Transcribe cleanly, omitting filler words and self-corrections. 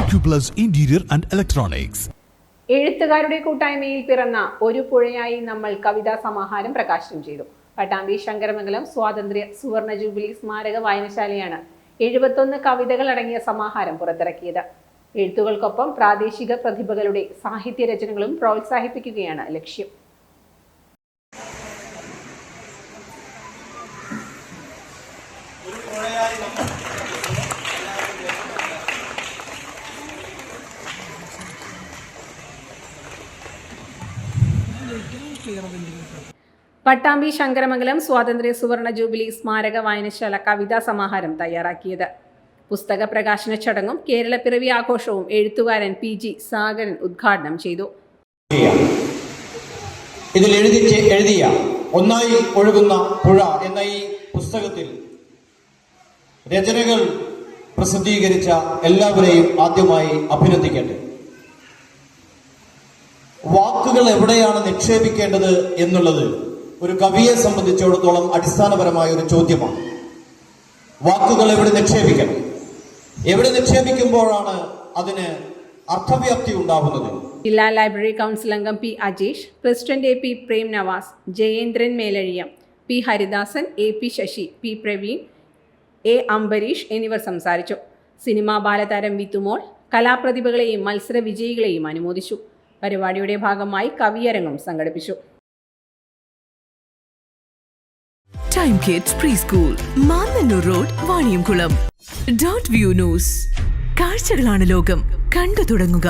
Acuplus Interior and Electronics. എഴുത്തുകാരുടെ കൂട്ടായ്മയിൽ പിറന്ന ഒരു പുഴയായി നമ്മൾ കവിതാ സമാഹാരം പ്രകാശനം ചെയ്തു. പട്ടാമ്പി ശങ്കരമംഗലം സ്വാതന്ത്ര്യ സുവർണ ജൂബിലി സ്മാരക വായനശാലയാണ് 71 കവിതകൾ അടങ്ങിയ സമാഹാരം പുറത്തിറക്കിയത്. എഴുത്തുകൾക്കൊപ്പം പ്രാദേശിക പ്രതിഭകളുടെ സാഹിത്യ രചനകളും പ്രോത്സാഹിപ്പിക്കുകയാണ് ലക്ഷ്യം. പട്ടാമ്പി ശങ്കരമംഗലം സ്വാതന്ത്ര്യ സുവർണ ജൂബിലി സ്മാരക വായനശാല കവിതാ സമാഹാരം തയ്യാറാക്കിയത്. പുസ്തക പ്രകാശന ചടങ്ങും കേരള പിറവി ആഘോഷവും എഴുത്തുകാരൻ PG സാഗരൻ ഉദ്ഘാടനം ചെയ്തു. ഇതിൽ എഴുതിയ ഒന്നായി ഒഴുകുന്ന പുഴ എന്ന ഈ പുസ്തകത്തിൽ രചനകൾ പ്രസിദ്ധീകരിച്ച എല്ലാവരെയും ആദ്യമായി അഭിനന്ദിക്കട്ടെ. വാക്കുകൾ എവിടെയാണ് നിക്ഷേപിക്കേണ്ടത് എന്നുള്ളത് ഒരു കവിയെ സംബന്ധിച്ചിടത്തോളം അടിസ്ഥാനപരമായ ഒരു ചോദ്യമാണ്. വാക്കുകൾ എവിടെ നിക്ഷേപിക്കണം, എവിടെ നിക്ഷേപിക്കുമ്പോഴാണ് അതിന് അർത്ഥവ്യാപ്തി ഉണ്ടാകുന്നത്? ജില്ലാ ലൈബ്രറി കൗൺസിൽ അംഗം P. Ajeesh, president AP Prem Navas, Jayendran Melazhiyam, P. Haridasan, AP Sasi, P. Praveen, A. Ambareesh എന്നിവർ സംസാരിച്ചു. സിനിമാ ബാലതാരം വിത്തുമോൾ കലാപ്രതിഭകളെയും മത്സര വിജയികളെയും അനുമോദിച്ചു. പരിപാടിയുടെ ഭാഗമായി കവിയരങ്ങും സംഘടിപ്പിച്ചു. Time kids pre school, Mannannur road, Vaniyamkulam. Dot view news. കാഴ്ചകളാണ് ലോകം, കണ്ടു തുടങ്ങുക.